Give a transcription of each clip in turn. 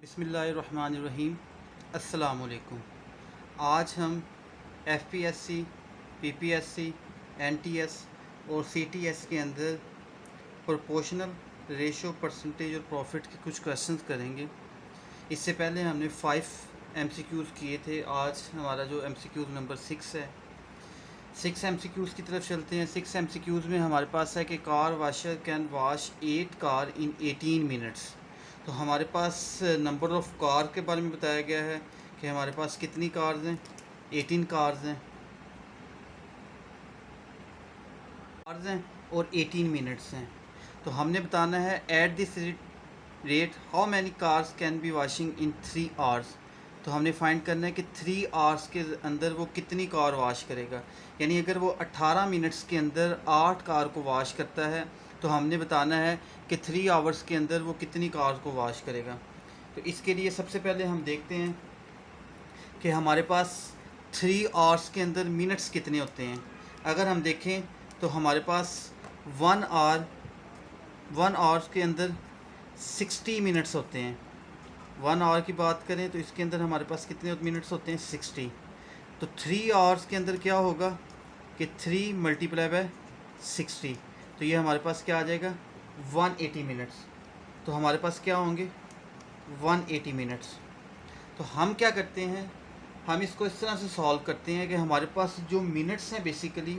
बिस्मिल्लाहिर्रहमानिर्रहीम। अस्सलाम वालेकुम। आज हम एफपीएससी, पीपीएससी, एनटीएस और सीटीएस के अंदर प्रोपोर्शनल रेशो, परसेंटेज और प्रॉफिट के कुछ क्वेश्चंस करेंगे। इससे पहले हमने 5 एमसीक्यूज़ किए थे। आज हमारा जो एमसीक्यूज़ नंबर 6 है। 6 एमसीक्यूज़ की तरफ चलते हैं। 6 एमसीक्यूज़ में हमारे पास है कि car washer can wash 8 car in 18 minutes. तो हमारे पास नंबर ऑफ़ कार के बारे में बताया गया है कि हमारे पास कितनी कार्स हैं, 18 कार्स हैं और 18 मिनट्स हैं। तो हमने बताना है at this rate how many cars can be washing in 3 hours. तो हमने फाइंड करना है कि 3 आवर्स के अंदर वो कितनी कार वॉश करेगा। यानी अगर वो 18 मिनट्स के अंदर 8 कार को वॉश करता है तो हमने बताना है कि 3 आवर्स के अंदर वो कितनी कार को वॉश करेगा। तो इसके लिए सबसे पहले हम देखते हैं कि हमारे पास 3 आवर्स के अंदर मिनट्स कितने होते हैं। अगर हम देखें तो हमारे पास 1 आवर्स के अंदर 60 मिनट्स होते हैं। 1 आवर की बात करें तो इसके अंदर हमारे पास कितने मिनट्स होते हैं, 60। तो 3 आवर्स के अंदर क्या होगा कि 3 मल्टीप्लाई बाय 60, तो ये हमारे पास क्या आ जाएगा, 180 मिनट्स। तो हमारे पास क्या होंगे, 180 मिनट्स। तो हम क्या करते हैं, हम इसको इस तरह से सॉल्व करते हैं कि हमारे पास जो मिनट्स हैं बेसिकली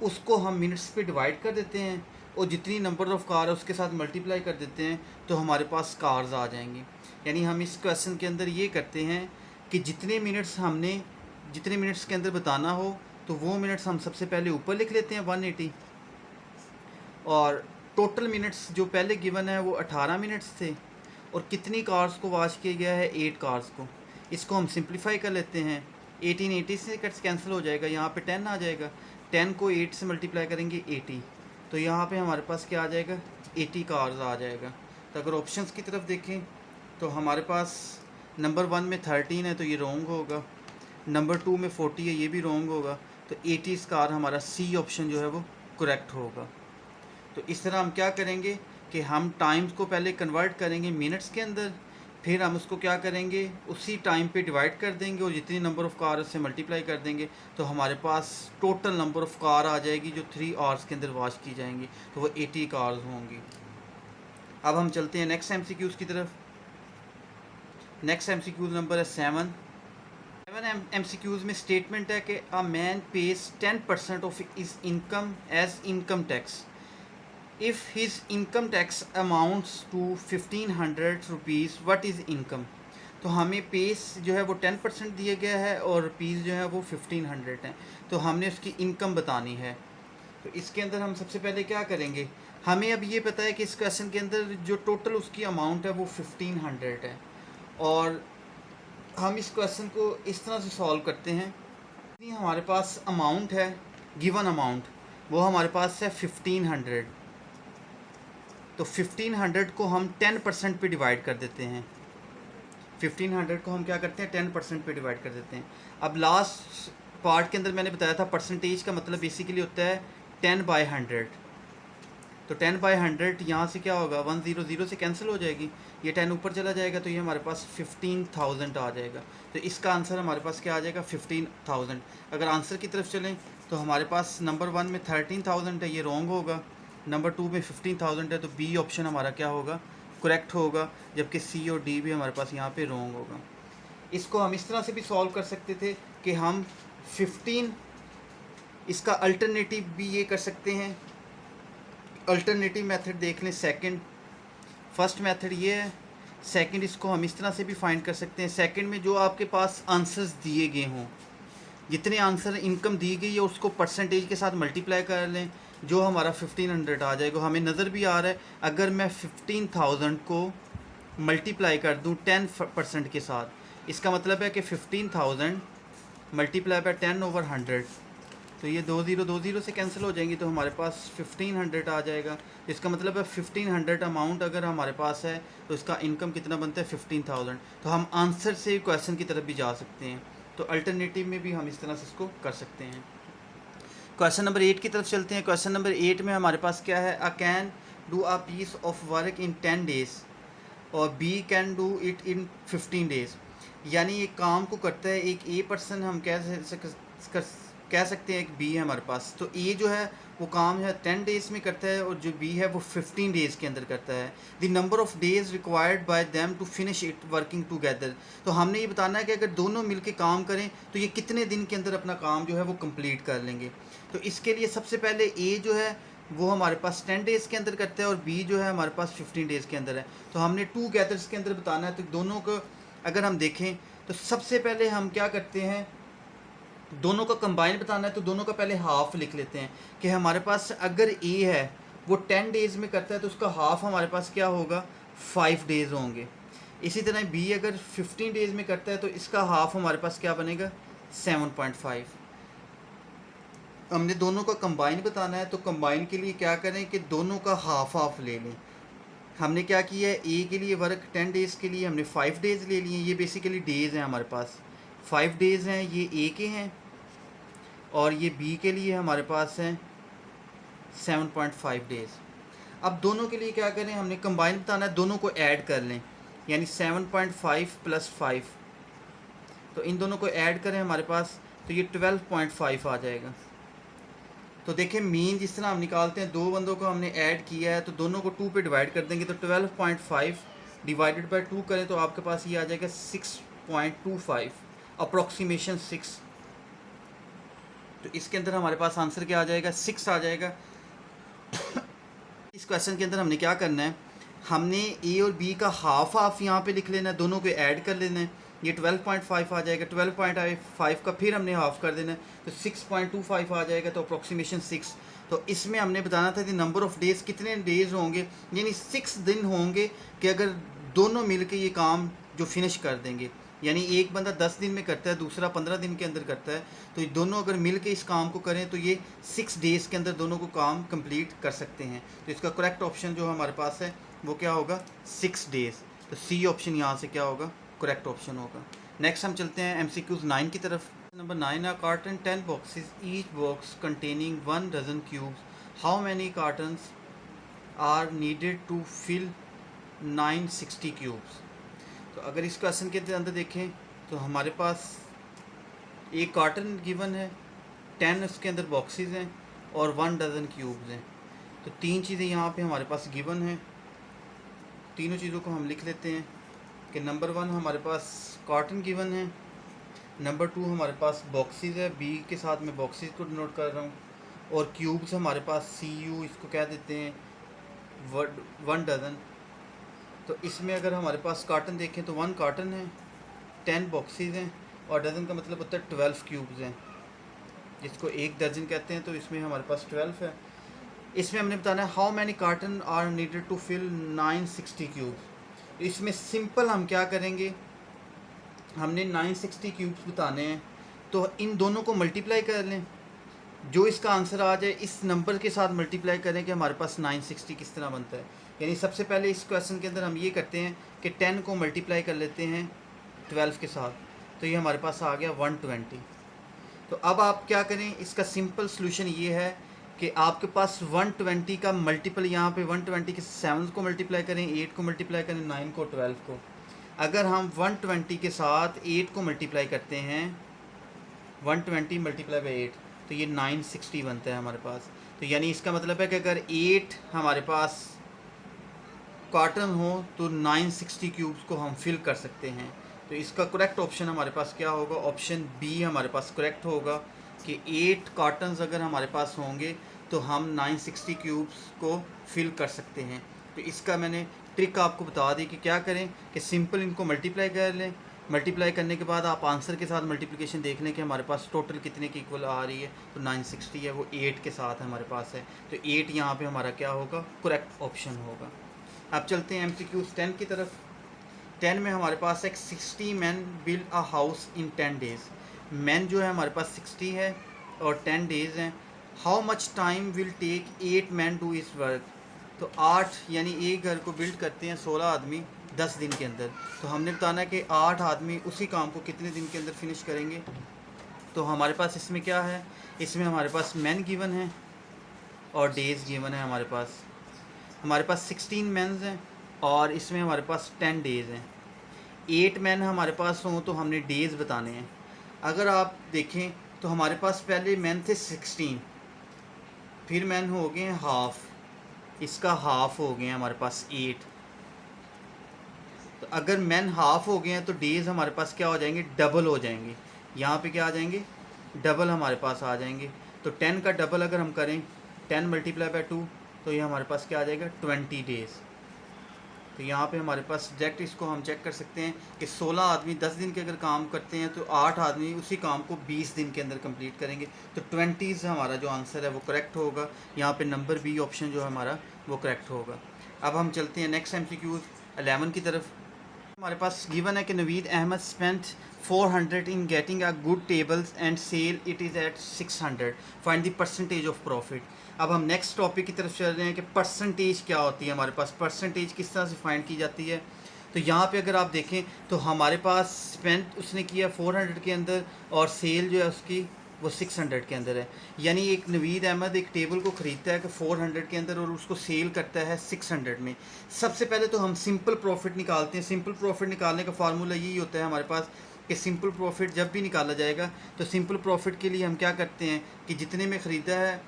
उसको हम मिनट्स पे डिवाइड कर देते हैं और जितनी नंबर ऑफ़ कार है उसके साथ मल्टीप्लाई कर देते हैं तो हमारे पास कार्स आ जाएंगी। यानी हम इस क्वेश्चन के अंदर ये करते हैं कि जितने मिनट्स के अंदर बताना हो तो वो मिनट्स हम सबसे पहले ऊपर लिख लेते हैं 180, और टोटल मिनट्स जो पहले गिवन है वो 18 मिनट्स थे और कितनी कार्स को वॉश किया गया है, 8 कार्स को। इसको हम सिंप्लीफाई कर लेते हैं। 1880 से कैंसिल हो जाएगा, यहाँ पे 10 आ जाएगा। 10 को 8 से मल्टीप्लाई करेंगे 80, तो यहाँ पे हमारे पास क्या आ जाएगा, 80 कार्स आ जाएगा। तो अगर ऑप्शंस की तरफ देखें तो हमारे पास नंबर 1 में 13 है तो ये रॉन्ग होगा, नंबर 2 में 40 है ये भी रॉन्ग होगा। तो 80 कार हमारा सी ऑप्शन जो है वो करेक्ट होगा। तो इस तरह हम क्या करेंगे कि हम टाइम्स को पहले कन्वर्ट करेंगे मिनट्स के अंदर, फिर हम उसको क्या करेंगे, उसी टाइम पे डिवाइड कर देंगे और जितनी नंबर ऑफ़ कार उससे मल्टीप्लाई कर देंगे तो हमारे पास टोटल नंबर ऑफ़ कार आ जाएगी जो 3 आवर्स के अंदर वॉश की जाएंगी, तो वो 80 कार्स होंगी। अब हम चलते हैं नेक्स्ट एमसीक्यूज़ की तरफ। नेक्स्ट एमसीक्यूज़ नंबर है 7 एमसीक्यूज़ में स्टेटमेंट है कि a man pays 10% of his income as income tax if his income tax amounts to 1500 rupees, what is income. तो हमें पेस जो है वो 10% दिया गया है और रुपीज़ जो है वो 1500 हैं। तो हमने उसकी इनकम बतानी है। तो इसके अंदर हम सबसे पहले क्या करेंगे, हमें अब ये पता है कि इस क्वेश्चन के अंदर जो टोटल उसकी अमाउंट है वो 1500 है, और हम इस क्वेश्चन को इस तरह से सॉल्व करते हैं। हमारे पास अमाउंट है, गिवन अमाउंट वो हमारे पास है 1500, तो 1500 को हम 10% पे डिवाइड कर देते हैं। 1500 को हम क्या करते हैं, 10% पे डिवाइड कर देते हैं। अब लास्ट पार्ट के अंदर मैंने बताया था परसेंटेज का मतलब बेसिकली होता है 10/100। तो 10/100 यहाँ से क्या होगा, 100 से कैंसिल हो जाएगी, ये 10 ऊपर चला जाएगा तो ये हमारे पास 15,000 आ जाएगा। तो इसका आंसर हमारे पास क्या आ जाएगा, 15,000। अगर आंसर की तरफ चलें तो हमारे पास नंबर 1 में 13,000 है, ये रॉन्ग होगा। नंबर 2 में 15,000 है तो बी ऑप्शन हमारा क्या होगा, करेक्ट होगा, जबकि सी और डी भी हमारे पास यहाँ पे रॉन्ग होगा। इसको हम इस तरह से भी सॉल्व कर सकते थे कि हम 15, इसका अल्टरनेटिव भी ये कर सकते हैं। अल्टरनेटिव मेथड देख लें, सेकंड, फर्स्ट मेथड ये है, सेकंड इसको हम इस तरह से भी फाइंड कर सकते हैं। सेकंड में जो आपके पास आंसर्स दिए गए हों, जितने आंसर इनकम दी गई है उसको परसेंटेज के साथ मल्टीप्लाई कर लें, जो हमारा 1500 आ जाएगा। हमें नज़र भी आ रहा है अगर मैं 15,000 को मल्टीप्लाई कर दूं 10% के साथ, इसका मतलब है कि 15,000 मल्टीप्लाई बाय 10/100, तो ये 20 से कैंसिल हो जाएंगी तो हमारे पास 1500 आ जाएगा। इसका मतलब है 1500 अमाउंट अगर हमारे पास है तो इसका इनकम कितना बनता है, 15,000। तो हम आंसर से क्वेश्चन की तरफ भी जा सकते हैं। तो अल्टरनेटिव में भी हम इस तरह से इसको कर सकते हैं। क्वेश्चन नंबर 8 की तरफ चलते हैं। क्वेश्चन नंबर 8 में हमारे पास क्या है, A can do a piece of work in 10 days और B can do it in 15 days. यानी एक काम को करता है एक ए पर्सन, हम कह सकते हैं एक बी है हमारे पास, तो ए जो है वो काम है 10 डेज़ में करता है और जो बी है वो 15 डेज़ के अंदर करता है। The number of days required by them to finish it working together. तो हमने ये बताना है कि अगर दोनों मिलके काम करें तो ये कितने दिन के अंदर अपना काम जो है वो कंप्लीट कर लेंगे। तो इसके लिए सबसे पहले ए जो है वो हमारे पास 10 डेज़ के अंदर करता है और बी जो है हमारे पास 15 डेज़ के अंदर है। तो हमने टुगेदर्स के अंदर बताना है। तो दोनों को अगर हम देखें तो सबसे पहले हम क्या करते हैं, दोनों का कंबाइन बताना है तो दोनों का पहले हाफ लिख लेते हैं कि हमारे पास अगर ए है वो 10 डेज़ में करता है तो उसका हाफ हमारे पास क्या होगा, 5 डेज़ होंगे। इसी तरह बी अगर 15 डेज़ में करता है तो इसका हाफ हमारे पास क्या बनेगा, 7.5। हमने दोनों का कंबाइन बताना है तो कंबाइन के लिए क्या करें कि दोनों का हाफ हाफ ले लें। हमने क्या किया है, ए के लिए वर्क 10 डेज़ के लिए हमने 5 डेज़ ले लिए। ये बेसिकली डेज़ हैं हमारे पास, 5 डेज़ हैं ये ए के हैं और ये बी के लिए हमारे पास हैं 7.5 डेज़। अब दोनों के लिए क्या करें, हमने कंबाइन बताना है, दोनों को ऐड कर लें, यानी 7.5 + 5, तो इन दोनों को ऐड करें हमारे पास तो ये 12.5 आ जाएगा। तो देखें मीन जिस तरह हम निकालते हैं, दो बंदों को हमने ऐड किया है तो दोनों को 2 पे डिवाइड कर देंगे तो 12.5 डिवाइडेड बाय 2 करें तो आपके पास ये आ जाएगा 6.25, अप्रॉक्सीमेशन 6। तो इसके अंदर हमारे पास आंसर क्या आ जाएगा, 6 आ जाएगा। इस क्वेश्चन के अंदर हमने क्या करना है, हमने ए और बी का हाफ हाफ यहाँ पे लिख लेना है, दोनों को ऐड कर लेना है, ये 12.5 आ जाएगा। 12.5 का फिर हमने हाफ कर देना है तो 6.25 आ जाएगा, तो अप्रॉक्सीमेशन 6। तो इसमें हमने बताना था कि नंबर ऑफ़ डेज़ कितने डेज़ होंगे, यानी 6 दिन होंगे कि अगर दोनों मिल के ये काम जो फिनिश कर देंगे। यानी एक बंदा 10 दिन में करता है, दूसरा 15 दिन के अंदर करता है, तो ये दोनों अगर मिल के इस काम को करें तो ये 6 डेज़ के अंदर दोनों को काम कंप्लीट कर सकते हैं। तो इसका करेक्ट ऑप्शन जो हमारे पास है वो क्या होगा, 6 डेज़। तो सी ऑप्शन यहाँ से क्या होगा, करेक्ट ऑप्शन होगा। नेक्स्ट हम चलते हैं MCQs 9 की तरफ। Number 9 are carton 10 boxes, each box containing 1 dozen cubes. How many cartons are needed to fill 960 cubes? तो अगर इस क्वेश्चन के अंदर देखें तो हमारे पास एक कार्टन गिवन है, 10 उसके अंदर बॉक्सेस हैं और 1 डज़न क्यूब्स हैं। तो तीन चीज़ें यहाँ पे हमारे पास गिवन हैं, तीनों चीज़ों को हम लिख लेते हैं कि नंबर 1 हमारे पास कार्टन गिवन है, नंबर 2 हमारे पास बॉक्सेस है, बी के साथ मैं बॉक्सेस को डिनोट कर रहा हूँ, और क्यूब्स हमारे पास CU इसको कह देते हैं 1 डज़न। तो इसमें अगर हमारे पास कार्टन देखें तो 1 कार्टन है, 10 बॉक्सेस हैं और डज़न का मतलब होता है 12 क्यूब्स हैं, जिसको 1 दर्जन कहते हैं। तो इसमें हमारे पास 12 है। इसमें हमने बताना है how many carton are needed to fill 960 cubes. इसमें सिंपल हम क्या करेंगे, हमने 960 क्यूब्स बताने हैं तो इन दोनों को मल्टीप्लाई कर लें, जो इसका आंसर आ जाए इस नंबर के साथ मल्टीप्लाई करें कि हमारे पास 960 किस तरह बनता है। यानी सबसे पहले इस क्वेश्चन के अंदर हम ये करते हैं कि 10 को मल्टीप्लाई कर लेते हैं 12 के साथ, तो ये हमारे पास आ गया 120। तो अब आप क्या करें, इसका सिंपल सोल्यूशन ये है कि आपके पास 120 का मल्टीपल यहाँ पे 120 के 7 को मल्टीप्लाई करें, 8 को मल्टीप्लाई करें, 9 को, 12 को। अगर हम 120 के साथ 8 को मल्टीप्लाई करते हैं, 120 मल्टीप्लाई बाई 8, तो ये 960 बनता है हमारे पास। तो यानी इसका मतलब है कि अगर 8 हमारे पास कार्टन हो तो 960 क्यूब्स को हम फिल कर सकते हैं। तो इसका करेक्ट ऑप्शन हमारे पास क्या होगा, ऑप्शन बी हमारे पास करेक्ट होगा कि 8 कार्टन्स अगर हमारे पास होंगे तो हम 960 क्यूब्स को फिल कर सकते हैं। तो इसका मैंने ट्रिक आपको बता दी कि क्या करें कि सिंपल इनको मल्टीप्लाई कर लें, मल्टीप्लाई करने के बाद आप आंसर के साथ मल्टीप्लिकेशन देख लें कि हमारे पास टोटल कितने की इक्वल आ रही है। तो 960 है वो 8 के साथ हमारे पास है, तो 8 यहाँ पे हमारा क्या होगा, करेक्ट ऑप्शन होगा। अब चलते हैं MCQs 10 की तरफ। 10 में हमारे पास एक 60 man build a house in 10 days. Man जो है हमारे पास 60 है और 10 डेज़ हैं। How much time will take 8 man do this work. तो 8 यानी एक घर को बिल्ड करते हैं 16 आदमी 10 दिन के अंदर। तो हमने बताना है कि 8 आदमी उसी काम को कितने दिन के अंदर फिनिश करेंगे। तो हमारे पास इसमें क्या है, इसमें हमारे पास मैन गिवन है और डेज़ गिवन है। हमारे पास 16 मैन्स हैं और इसमें हमारे पास 10 डेज़ हैं। 8 मैन हमारे पास हों तो हमने डेज़ बताने हैं। अगर आप देखें तो हमारे पास पहले मैन थे 16, फिर मैन हो गए हैं हाफ़, इसका हाफ़ हो गए हैं हमारे पास 8। तो अगर मैन हाफ़ हो गए हैं तो डेज़ हमारे पास क्या हो जाएंगे, डबल हो जाएंगे। यहाँ पे क्या आ जाएंगे, डबल हमारे पास आ जाएंगे। तो 10 का डबल अगर हम करें 10 मल्टीप्लाई बाय 2 तो ये हमारे पास क्या आ जाएगा, 20 डेज़। तो यहाँ पे हमारे पास डायरेक्ट इसको हम चेक कर सकते हैं कि 16 आदमी 10 दिन के अगर काम करते हैं तो 8 आदमी उसी काम को 20 दिन के अंदर कंप्लीट करेंगे। तो 20 हमारा जो आंसर है वो करेक्ट होगा। यहाँ पे नंबर बी ऑप्शन जो है हमारा वो करेक्ट होगा। अब हम चलते हैं नेक्स्ट MCQ 11 की तरफ। हमारे पास गिवन है कि Naveed Ahmed spent 400 in getting a good tables and sell it is at 600, find the percentage of profit. अब हम नेक्स्ट टॉपिक की तरफ चल रहे हैं कि परसेंटेज क्या होती है। हमारे पास परसेंटेज किस तरह से फाइंड की जाती है। तो यहाँ पे अगर आप देखें तो हमारे पास स्पेंट उसने किया 400 के अंदर और सेल जो है उसकी वो 600 के अंदर है। यानी एक नवीद अहमद एक टेबल को ख़रीदता है कि 400 के अंदर और उसको सेल करता है 600 में। सबसे पहले तो हम सिंपल प्रॉफिट निकालते हैं। सिंपल प्रॉफिट निकालने का फार्मूला यही होता है हमारे पास कि सिंपल प्रॉफिट जब भी निकाला जाएगा तो सिंपल प्रॉफिट के लिए हम क्या करते हैं कि जितने में ख़रीदा है,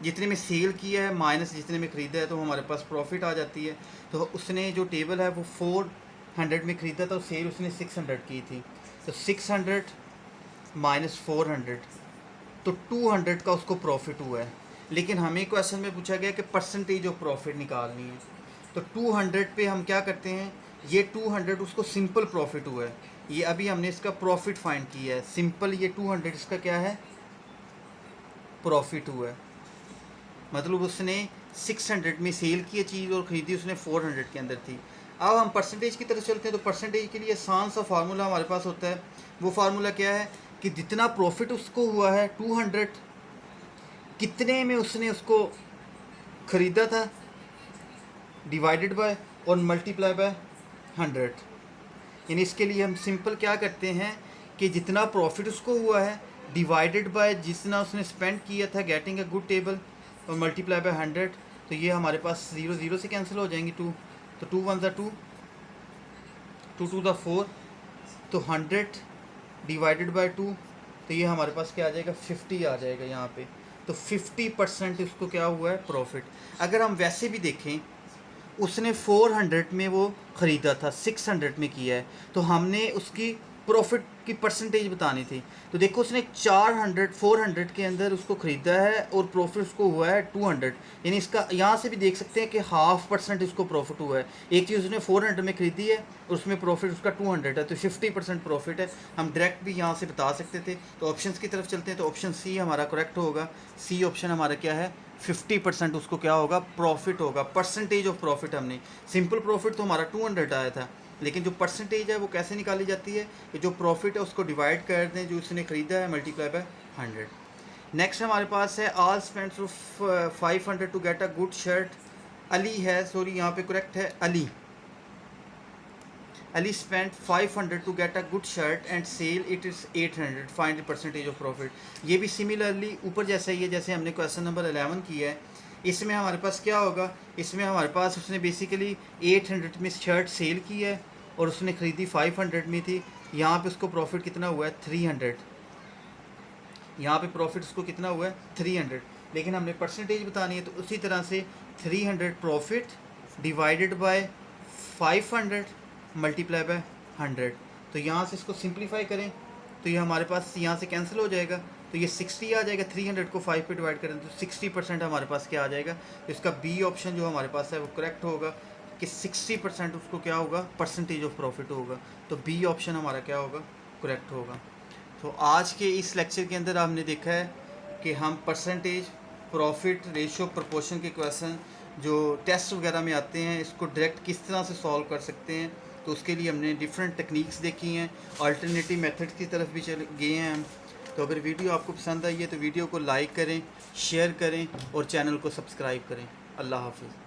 जितने में सेल किया है माइनस जितने में ख़रीदा है, तो हमारे पास प्रॉफिट आ जाती है। तो उसने जो टेबल है वो 400 में ख़रीदा था और सेल उसने 600 की थी। तो 600 माइनस 400 तो 200 का उसको प्रॉफिट हुआ है। लेकिन हमें क्वेश्चन में पूछा गया कि परसेंटेज ऑफ प्रॉफिट निकालनी है। तो 200 पे हम क्या करते हैं, ये 200 उसको सिंपल प्रॉफिट हुआ है। ये अभी हमने इसका प्रॉफिट फाइंड किया है। सिंपल ये 200 इसका क्या है, प्रॉफिट हुआ है। मतलब उसने 600 में सेल की चीज़ और ख़रीदी उसने 400 के अंदर थी। अब हम परसेंटेज की तरफ चलते हैं। तो परसेंटेज के लिए आसान सा फार्मूला हमारे पास होता है। वो फार्मूला क्या है कि जितना प्रॉफिट उसको हुआ है 200, कितने में उसने उसको ख़रीदा था डिवाइडेड बाय और मल्टीप्लाई बाय 100। यानी इसके लिए हम सिंपल क्या करते हैं कि जितना प्रॉफिट उसको हुआ है डिवाइडेड बाय जितना उसने स्पेंड किया था गेटिंग अ गुड टेबल और मल्टीप्लाई बाय 100। तो ये हमारे पास 0 0 से कैंसिल हो जाएंगी 2। तो 2 1 2, 2 2 4, तो 100 डिवाइडेड बाय 2 तो ये हमारे पास क्या आ जाएगा, 50 आ जाएगा यहाँ पे। तो 50% उसको क्या हुआ है, प्रॉफिट। अगर हम वैसे भी देखें उसने 400 में वो ख़रीदा था, 600 में किया है, तो हमने उसकी प्रॉफिट की परसेंटेज बतानी थी। तो देखो उसने 400 के अंदर उसको ख़रीदा है और प्रॉफिट उसको हुआ है 200। यानी इसका यहाँ से भी देख सकते हैं कि 0.5% इसको प्रॉफिट हुआ है। एक चीज़ उसने 400 में ख़रीदी है और उसमें प्रॉफिट उसका 200 है, तो 50% प्रॉफिट है। हम डायरेक्ट भी यहाँ से बता सकते थे। तो ऑप्शन की तरफ चलते हैं। तो ऑप्शन सी हमारा करेक्ट होगा। सी ऑप्शन हमारा क्या है, 50% उसको क्या होगा, प्रॉफिट होगा। परसेंटेज ऑफ प्रॉफिट हमने सिंपल प्रॉफिट तो हमारा 200 आया था, लेकिन जो परसेंटेज है वो कैसे निकाली जाती है कि जो प्रॉफिट है उसको डिवाइड कर दें जो उसने ख़रीदा है मल्टीप्लाई बाय 100। नेक्स्ट हमारे पास है all spends 500 to get a good shirt. Ali है, सॉरी यहाँ पे करेक्ट है Ali spend 500 to get a good shirt and sell it is 800, find the percentage of profit. ये भी सिमिलरली ऊपर जैसा ही है जैसे हमने क्वेश्चन नंबर 11 किया है। इसमें हमारे पास क्या होगा, इसमें हमारे पास उसने बेसिकली 800 में शर्ट सेल की है और उसने ख़रीदी 500 में थी। यहाँ पे उसको प्रॉफिट कितना हुआ है, 300। यहाँ पे प्रॉफिट उसको कितना हुआ है, 300। लेकिन हमने परसेंटेज बतानी है, तो उसी तरह से 300 profit divided by 500 multiply by 100। तो यहाँ से इसको सिंप्लीफाई करें तो ये हमारे पास यहाँ से कैंसिल हो जाएगा। तो ये 60 आ जाएगा। 300 को 5 पे डिवाइड करें तो 60% हमारे पास क्या आ जाएगा। तो इसका बी ऑप्शन जो हमारे पास है वो करेक्ट होगा कि 60% उसको क्या होगा, परसेंटेज ऑफ प्रॉफिट होगा। तो बी ऑप्शन हमारा क्या होगा, करेक्ट होगा। तो आज के इस लेक्चर के अंदर आपने देखा है कि हम परसेंटेज, प्रॉफिट, रेशियो, प्रोपोर्शन के क्वेश्चन जो टेस्ट वगैरह में आते हैं इसको डायरेक्ट किस तरह से सॉल्व कर सकते हैं। तो उसके लिए हमने डिफरेंट टेक्निक्स देखी हैं, अल्टरनेटिव मेथड की तरफ भी चले गए हैं हम। तो अगर वीडियो आपको पसंद आई है तो वीडियो को लाइक करें, शेयर करें और चैनल को सब्सक्राइब करें। अल्लाह हाफिज़।